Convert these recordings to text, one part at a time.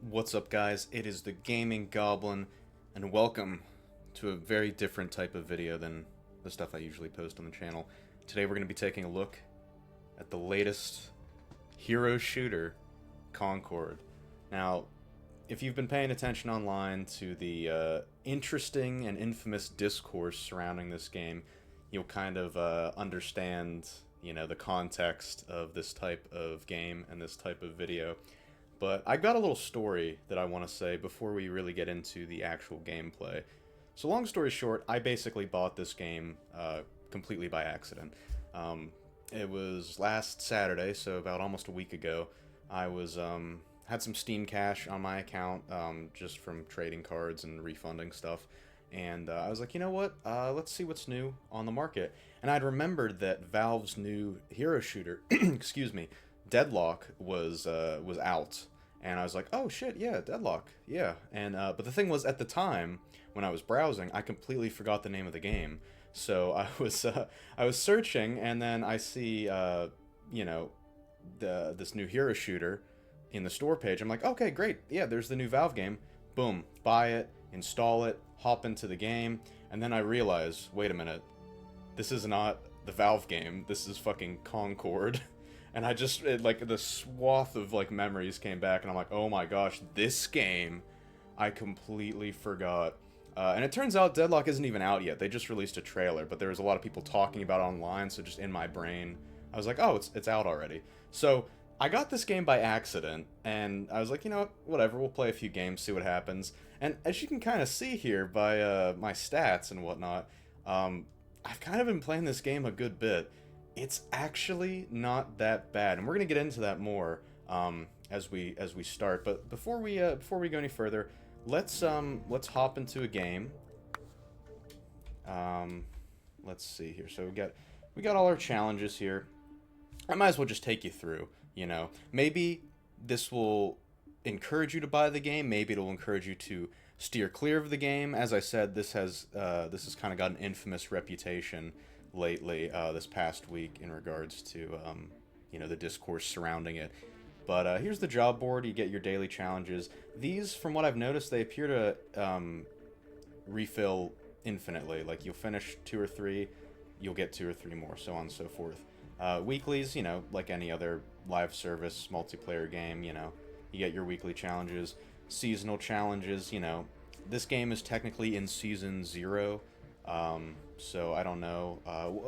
What's up, guys? It is the Gaming Goblin, and welcome to a very different type of video than the stuff I usually post on the channel. Today we're going to be taking a look at the latest hero shooter, Concord. Now, if you've been paying attention online to the interesting and infamous discourse surrounding this game, you'll kind of understand, the context of this type of game and this type of video. But I got a little story that I want to say before we really get into the actual gameplay. So long story short, I basically bought this game completely by accident. It was last Saturday, so about almost a week ago. I was had some Steam cash on my account just from trading cards and refunding stuff. And I was like, you know what? Let's see what's new on the market. And I'd remembered that Valve's new hero shooter, excuse me, Deadlock was out. And I was like, oh shit, yeah, Deadlock, yeah. And but the thing was, at the time when I was browsing, I completely forgot the name of the game. So I was searching, and then I see this new hero shooter in the store page. I'm like, okay, great, yeah, there's the new Valve game. Boom, buy it, install it, hop into the game, and then I realize, wait a minute, this is not the Valve game. This is fucking Concord. And I just, like, the swath of, like, memories came back, and I'm like, oh my gosh, this game, I completely forgot. And it turns out Deadlock isn't even out yet. They just released a trailer, but there was a lot of people talking about it online, so just in my brain, I was like, oh, it's out already. So, I got this game by accident, and I was like, you know what, whatever, we'll play a few games, see what happens. And as you can kind of see here by my stats and whatnot, I've kind of been playing this game a good bit. It's actually not that bad, and we're gonna get into that more as we start. But before we go any further, let's hop into a game. Let's see here. So we got all our challenges here. I might as well just take you through. Maybe this will encourage you to buy the game. Maybe it'll encourage you to steer clear of the game. As I said, this has kind of got an infamous reputation lately, this past week, in regards to the discourse surrounding it. But here's the job board. You get your daily challenges. These, from what I've noticed, they appear to refill infinitely. Like, you'll finish 2 or 3, you'll get 2 or 3 more, so on and so forth. Weeklies, like any other live service multiplayer game, you get your weekly challenges. Seasonal challenges, this game is technically in season 0. So I don't know.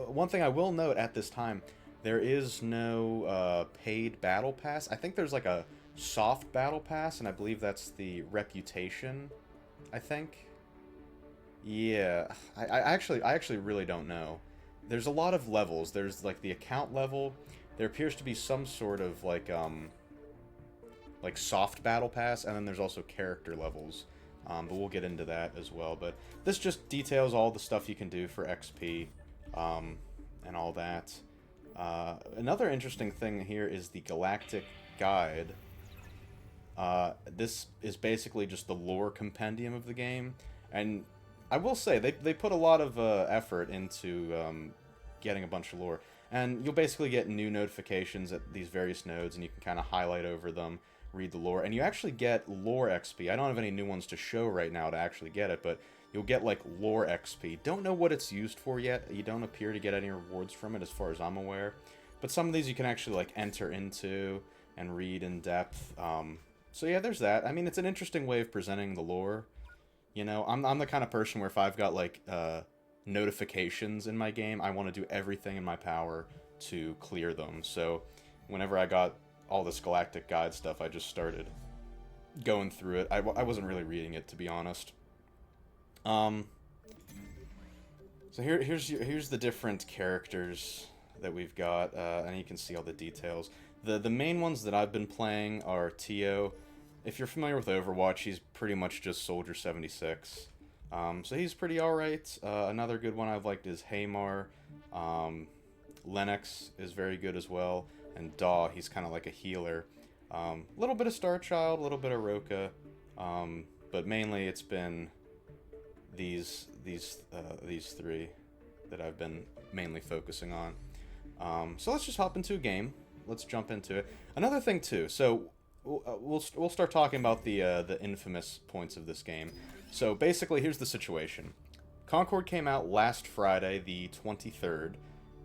One thing I will note at this time, there is no paid battle pass. I think there's like a soft battle pass, and I believe that's the reputation, I think. Yeah, I actually really don't know. There's a lot of levels. There's like the account level. There appears to be some sort of like soft battle pass, and then there's also character levels. But we'll get into that as well. But this just details all the stuff you can do for XP and all that. Another interesting thing here is the Galactic Guide. This is basically just the lore compendium of the game. And I will say, they put a lot of effort into getting a bunch of lore. And you'll basically get new notifications at these various nodes, and you can kind of highlight over them, read the lore, and you actually get lore XP. I don't have any new ones to show right now to actually get it, but you'll get like lore XP. Don't know what it's used for yet. You don't appear to get any rewards from it as far as I'm aware, but some of these you can actually like enter into and read in depth. So yeah, there's that. I mean, it's an interesting way of presenting the lore. I'm the kind of person where if I've got like notifications in my game, I want to do everything in my power to clear them. So whenever I got all this Galactic Guide stuff, I just started going through it. I wasn't really reading it, to be honest. So here's the different characters that we've got, and you can see all the details. The main ones that I've been playing are Tio. If you're familiar with Overwatch, he's pretty much just Soldier 76. So he's pretty alright. Another good one I've liked is Haymar. Lennox is very good as well. And Daw, he's kind of like a healer. A little bit of Star Child, a little bit of Roka. But mainly it's been these 3 that I've been mainly focusing on. So let's just hop into a game. Let's jump into it. Another thing too, so we'll start talking about the infamous points of this game. So basically, here's the situation. Concord came out last Friday, the 23rd.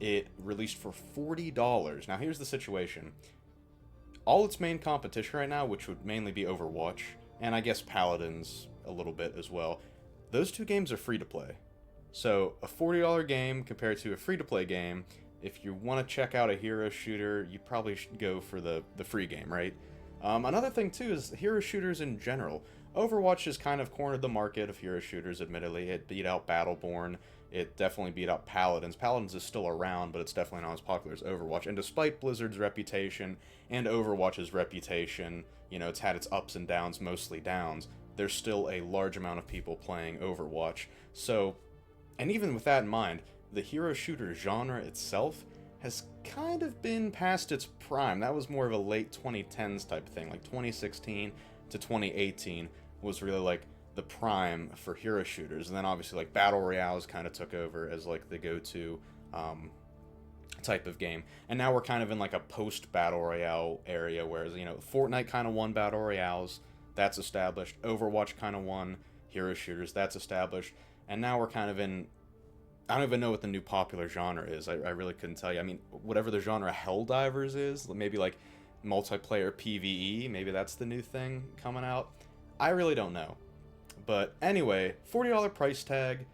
It released for $40. Now here's the situation. All its main competition right now, which would mainly be Overwatch, and I guess Paladins a little bit as well, those two games are free to play. So a $40 game compared to a free to play game, if you want to check out a hero shooter, you probably should go for the free game, right? Another thing too is hero shooters in general. Overwatch has kind of cornered the market of hero shooters, admittedly. It beat out Battleborn. It definitely beat out Paladins. Paladins is still around, but it's definitely not as popular as Overwatch. And despite Blizzard's reputation and Overwatch's reputation, you know, it's had its ups and downs, mostly downs, there's still a large amount of people playing Overwatch. So, and even with that in mind, the hero shooter genre itself has kind of been past its prime. That was more of a late 2010s type of thing, like 2016 to 2018 was really like the prime for hero shooters, and then obviously like battle royales kind of took over as like the go-to type of game, and now we're kind of in like a post battle royale area, whereas, you know, Fortnite kind of won battle royales, that's established. Overwatch kind of won hero shooters, that's established, and now we're kind of in, I don't even know what the new popular genre is. I really couldn't tell you. I mean, whatever the genre Helldivers is, maybe like multiplayer PvE, maybe that's the new thing coming out. I really don't know. But anyway, $40 price tag,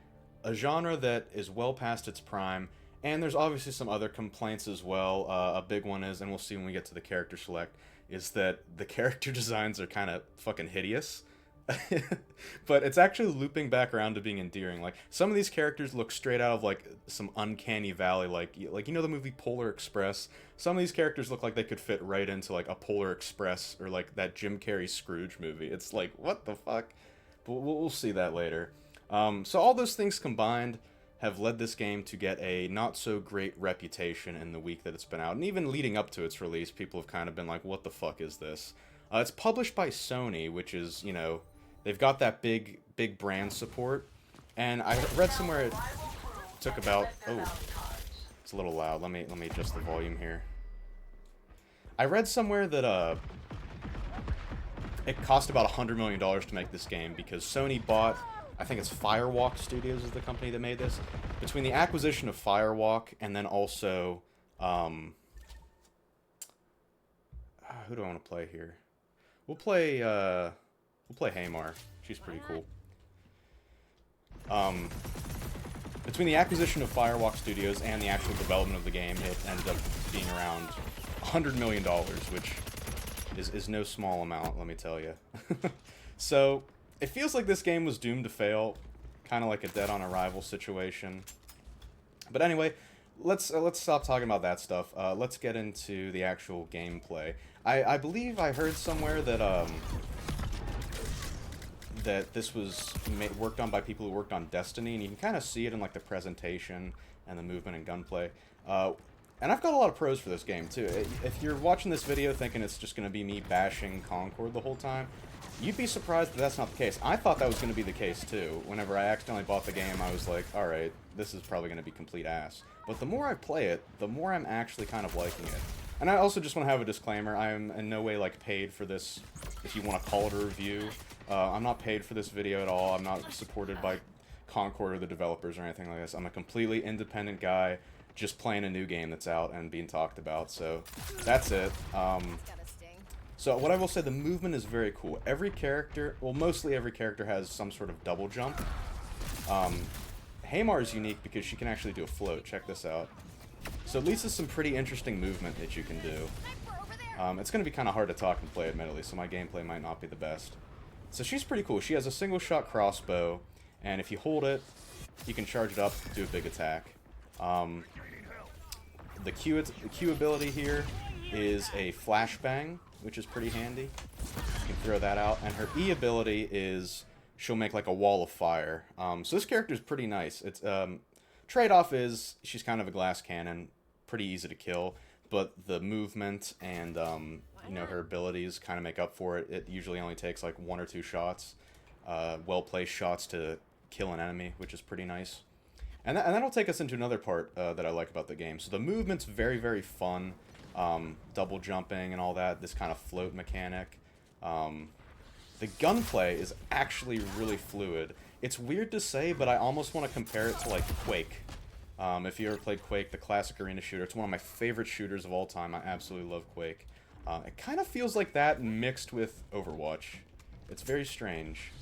a genre that is well past its prime, and there's obviously some other complaints as well. A big one is, and we'll see when we get to the character select, is that the character designs are kind of fucking hideous. But it's actually looping back around to being endearing. Like, some of these characters look straight out of like some Uncanny Valley, like you know the movie Polar Express. Some of these characters look like they could fit right into like a Polar Express or like that Jim Carrey Scrooge movie. It's like, what the fuck? But we'll see that later. So all those things combined have led this game to get a not so great reputation in the week that it's been out, and even leading up to its release, people have kind of been like, what the fuck is this? It's published by Sony, which is, you know, they've got that big brand support, and I read somewhere it took about, oh, it's a little loud. Let me adjust the volume here. I read somewhere that it cost about $100 million to make this game because Sony bought, I think it's Firewalk Studios is the company that made this. Between the acquisition of Firewalk and then also, who do I want to play here? We'll play Hamar. She's pretty cool. Between the acquisition of Firewalk Studios and the actual development of the game, it ended up being around $100 million, which is no small amount, let me tell you. So, it feels like this game was doomed to fail, kind of like a Dead on Arrival situation. But anyway, let's stop talking about that stuff. Let's get into the actual gameplay. I believe I heard somewhere that that this was worked on by people who worked on Destiny, and you can kind of see it in like the presentation and the movement and gunplay. And I've got a lot of pros for this game too. If you're watching this video thinking it's just going to be me bashing Concord the whole time, you'd be surprised that that's not the case. I thought that was going to be the case too. Whenever I accidentally bought the game, I was like, alright, this is probably going to be complete ass. But the more I play it, the more I'm actually kind of liking it. And I also just want to have a disclaimer, I am in no way like paid for this, if you want to call it a review. I'm not paid for this video at all. I'm not supported by Concord or the developers or anything like this. I'm a completely independent guy just playing a new game that's out and being talked about, so that's it. So what I will say, the movement is very cool. Every character, well, mostly every character has some sort of double jump. Hamar is unique because she can actually do a float. Check this out. So it leads to some pretty interesting movement that you can do. It's going to be kind of hard to talk and play, admittedly, so my gameplay might not be the best. So she's pretty cool. She has a single shot crossbow, and if you hold it, you can charge it up, do a big attack. The Q ability here is a flashbang, which is pretty handy. You can throw that out. And her E ability is she'll make like a wall of fire. So this character is pretty nice. It's trade-off is she's kind of a glass cannon, pretty easy to kill, but the movement and you know, her abilities kind of make up for it. It usually only takes like 1 or 2 shots, well-placed shots to kill an enemy, which is pretty nice. And that'll take us into another part that I like about the game. So the movement's very, very fun. double jumping and all that, this kind of float mechanic. The gunplay is actually really fluid. It's weird to say, but I almost want to compare it to, like, Quake. If you ever played Quake, the classic arena shooter, it's one of my favorite shooters of all time. I absolutely love Quake. It kind of feels like that mixed with Overwatch. It's very strange.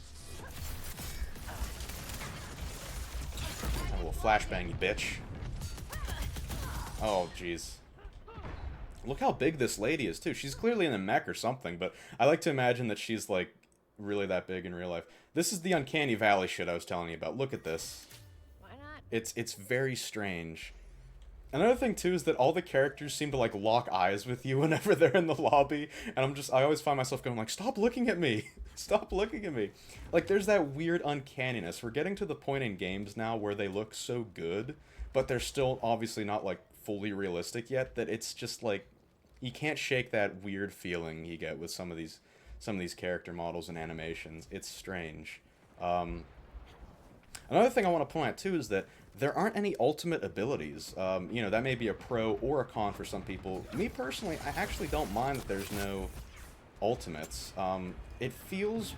A little flashbang, you bitch. Oh, jeez. Look how big this lady is, too. She's clearly in a mech or something, but I like to imagine that she's, like, really that big in real life. This is the Uncanny Valley shit I was telling you about. Look at this. Why not? It's very strange. Another thing, too, is that all the characters seem to, like, lock eyes with you whenever they're in the lobby, and I always find myself going, like, stop looking at me! Stop looking at me! Like, there's that weird uncanniness. We're getting to the point in games now where they look so good, but they're still obviously not, like, fully realistic yet, that it's just, like, you can't shake that weird feeling you get with some of these character models and animations. It's strange. Another thing I want to point out, too, is that there aren't any ultimate abilities. You know, that may be a pro or a con for some people. Me, personally, I actually don't mind that there's no ultimates. It feels,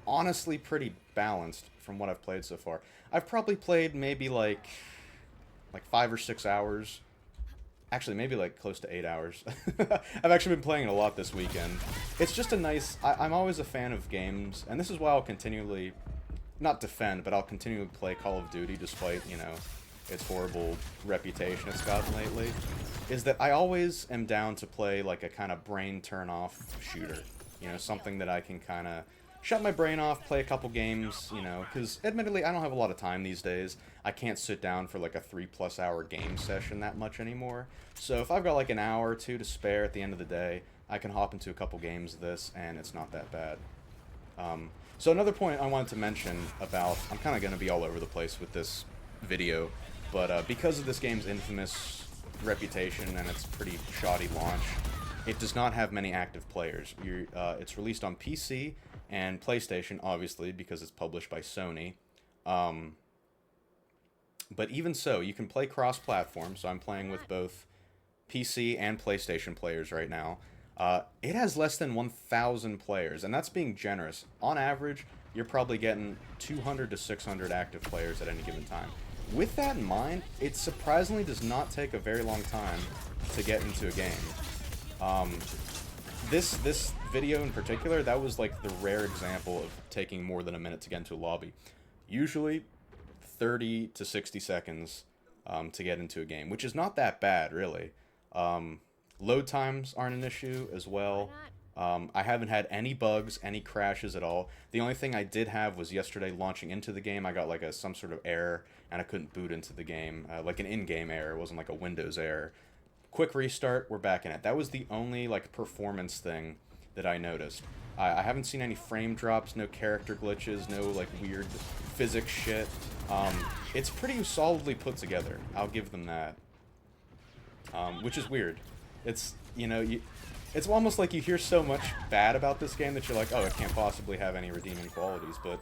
honestly, pretty balanced from what I've played so far. I've probably played maybe, like 5 or 6 hours. Actually, maybe, like, close to 8 hours. I've actually been playing it a lot this weekend. It's just a nice... I'm always a fan of games, and this is why I'll continually... not defend, but I'll continue to play Call of Duty despite, you know, its horrible reputation it's gotten lately, is that I always am down to play, like, a kind of brain turn-off shooter. You know, something that I can kind of shut my brain off, play a couple games, you know, because admittedly I don't have a lot of time these days. I can't sit down for, like, a 3+ hour game session that much anymore. So if I've got, like, an hour or two to spare at the end of the day, I can hop into a couple games of this, and it's not that bad. So another point I wanted to mention about, I'm kind of going to be all over the place with this video, but because of this game's infamous reputation and its pretty shoddy launch, it does not have many active players. It's released on PC and PlayStation, obviously, because it's published by Sony. But even so, you can play cross-platform, so I'm playing with both PC and PlayStation players right now. It has less than 1,000 players, and that's being generous. On average, you're probably getting 200 to 600 active players at any given time. With that in mind, it surprisingly does not take a very long time to get into a game. This video in particular, that was like the rare example of taking more than a minute to get into a lobby. Usually 30 to 60 seconds to get into a game, which is not that bad, really. Load times aren't an issue as well. I haven't had any bugs, any crashes at all. The only thing I did have was yesterday launching into the game, I got like some sort of error, and I couldn't boot into the game. Like an in-game error, it wasn't like a Windows error. Quick restart, we're back in it. That was the only like performance thing that I noticed. I haven't seen any frame drops, no character glitches, no like weird physics shit. It's pretty solidly put together, I'll give them that. Which is weird. It's, you know, it's almost like you hear so much bad about this game that you're like, oh, it can't possibly have any redeeming qualities, but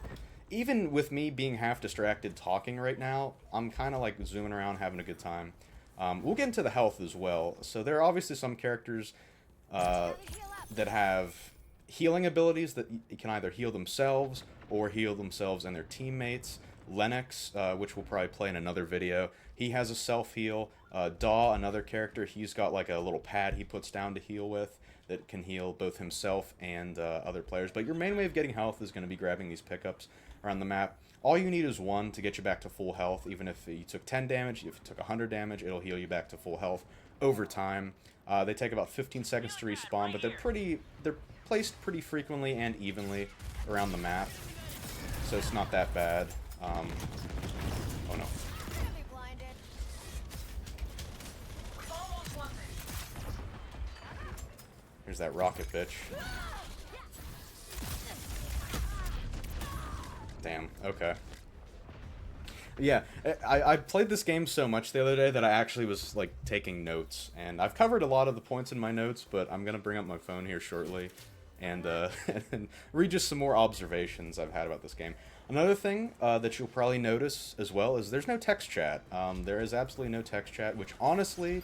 even with me being half distracted talking right now, I'm kind of like zooming around having a good time. We'll get into the health as well. So there are obviously some characters that have healing abilities that can either heal themselves or heal themselves and their teammates. Lennox, which we'll probably play in another video, he has a self-heal. Daw, another character, he's got like a little pad he puts down to heal with that can heal both himself and other players. But your main way of getting health is going to be grabbing these pickups around the map. All you need is one to get you back to full health. Even if you took 10 damage, if you took 100 damage, it'll heal you back to full health over time. They take about 15 seconds to respawn, but they're placed pretty frequently and evenly around the map, so it's not that bad. Oh no. Here's that rocket bitch. Damn, okay. Yeah, I played this game so much the other day that I actually was, like, taking notes. And I've covered a lot of the points in my notes, but I'm going to bring up my phone here shortly and, and read just some more observations I've had about this game. Another thing that you'll probably notice as well is there's no text chat. There is absolutely no text chat, which honestly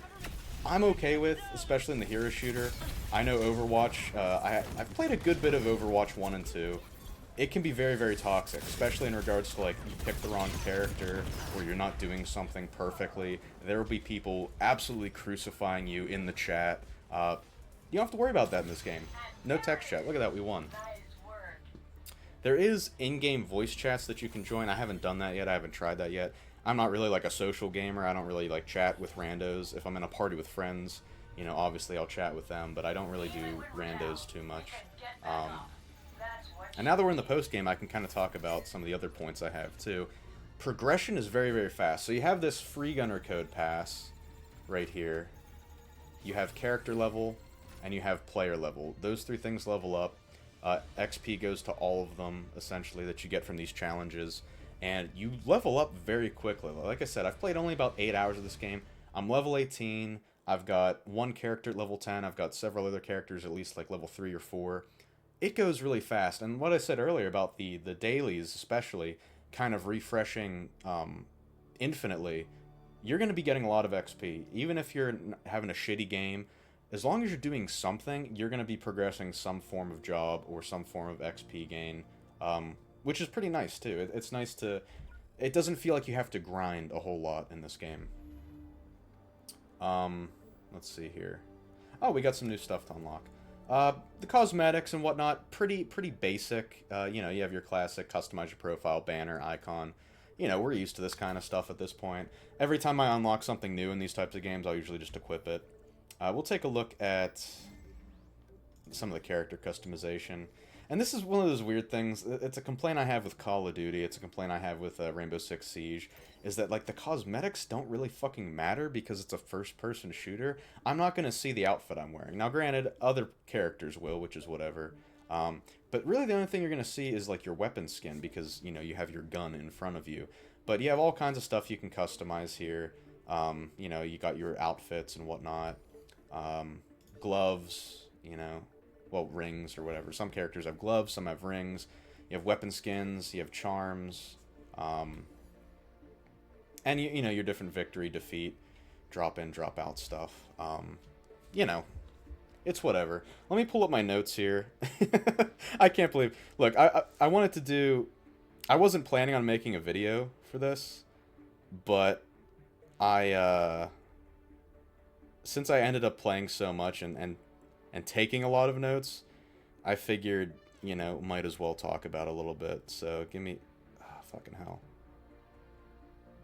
I'm okay with, especially in the hero shooter. I know Overwatch, I've played a good bit of Overwatch 1 and 2. It can be very, very toxic, especially in regards to, like, you pick the wrong character, or you're not doing something perfectly. There will be people absolutely crucifying you in the chat. You don't have to worry about that in this game. No text chat. Look at that, we won. There is in-game voice chats that you can join. I haven't done that yet. I haven't tried that yet. I'm not really like a social gamer. I don't really like chat with randos. If I'm in a party with friends, you know, obviously I'll chat with them, but I don't really do randos too much. And now that we're in the post-game, I can kind of talk about some of the other points I have too. Progression is very, very fast. So you have this free gunner code pass right here. You have character level, and you have player level. Those three things level up. XP goes to all of them, essentially, that you get from these challenges. And you level up very quickly. Like I said, I've played only about 8 hours of this game. I'm level 18. I've got one character at level 10. I've got several other characters at least like level 3 or 4. It goes really fast. And what I said earlier about the dailies, especially, kind of refreshing infinitely, you're going to be getting a lot of XP. Even if you're having a shitty game, as long as you're doing something, you're going to be progressing some form of job or some form of XP gain, which is pretty nice, too. It's nice to... It doesn't feel like you have to grind a whole lot in this game. Let's see here. Oh, we got some new stuff to unlock. The cosmetics and whatnot, pretty basic. You know, you have your classic customize your profile, banner, icon. You know, we're used to this kind of stuff at this point. Every time I unlock something new in these types of games, I'll usually just equip it. We'll take a look at some of the character customization. And this is one of those weird things. It's a complaint I have with Call of Duty. It's a complaint I have with Rainbow Six Siege. Is that, like, the cosmetics don't really fucking matter because it's a first-person shooter. I'm not going to see the outfit I'm wearing. Now, granted, other characters will, which is whatever. But really the only thing you're going to see is, like, your weapon skin because, you know, you have your gun in front of you. But you have all kinds of stuff you can customize here. You know, you got your outfits and whatnot. Gloves, you know, well, rings or whatever. Some characters have gloves, some have rings. You have weapon skins, you have charms, and you know, your different victory, defeat, drop in, drop out stuff. You know, it's whatever. Let me pull up my notes here. I can't believe, look, I wanted to do, I wasn't planning on making a video for this, but since I ended up playing so much and taking a lot of notes, I figured, you know, might as well talk about it a little bit. So give me, fucking hell.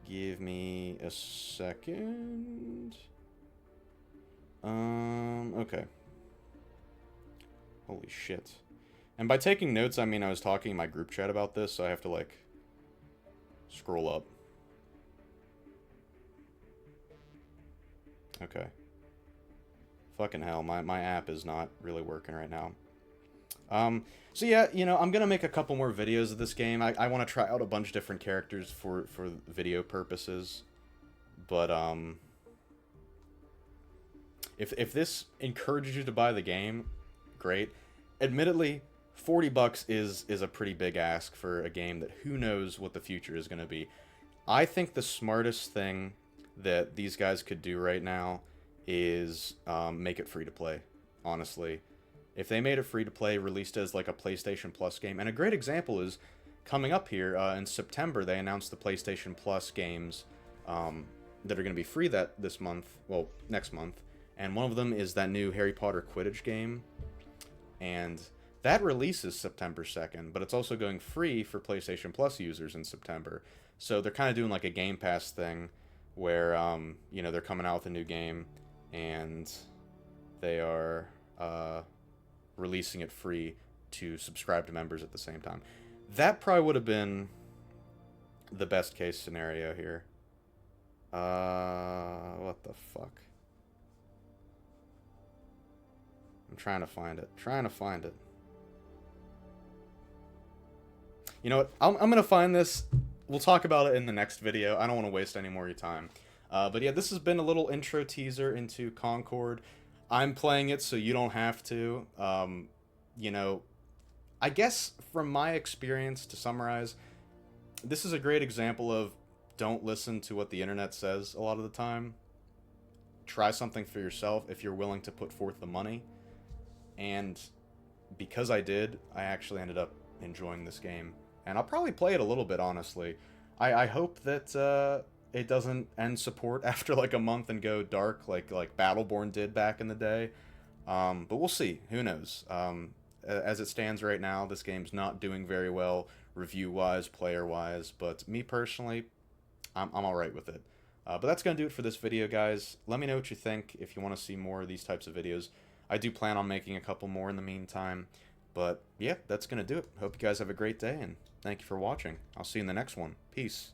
Give me a second. Okay. Holy shit. And by taking notes, I mean I was talking in my group chat about this, so I have to, like, scroll up. Okay. Fucking hell, my app is not really working right now. So yeah, you know, I'm gonna make a couple more videos of this game. I want to try out a bunch of different characters for video purposes. But, if this encourages you to buy the game, great. Admittedly, $40 is a pretty big ask for a game that who knows what the future is gonna be. I think the smartest thing that these guys could do right now is make it free to play, honestly. If they made it free to play, released as like a PlayStation Plus game, and a great example is coming up here in September, they announced the PlayStation Plus games that are going to be free this month, well, next month, and one of them is that new Harry Potter Quidditch game, and that releases September 2nd, but it's also going free for PlayStation Plus users in September. So they're kind of doing like a Game Pass thing where, you know, they're coming out with a new game, and they are releasing it free to subscribe to members at the same time. That probably would have been the best case scenario here. What the fuck? I'm trying to find it. You know what? I'm gonna find this. We'll talk about it in the next video. I don't want to waste any more of your time. But yeah, this has been a little intro teaser into Concord. I'm playing it so you don't have to. You know, I guess from my experience, to summarize, this is a great example of don't listen to what the internet says a lot of the time. try something for yourself if you're willing to put forth the money. And because I did, I actually ended up enjoying this game. And I'll probably play it a little bit, honestly. I hope that it doesn't end support after like a month and go dark like Battleborn did back in the day. But we'll see. Who knows? As it stands right now, this game's not doing very well review-wise, player-wise. But me personally, I'm alright with it. But that's going to do it for this video, guys. Let me know what you think if you want to see more of these types of videos. I do plan on making a couple more in the meantime. But yeah, that's going to do it. Hope you guys have a great day, and thank you for watching. I'll see you in the next one. Peace.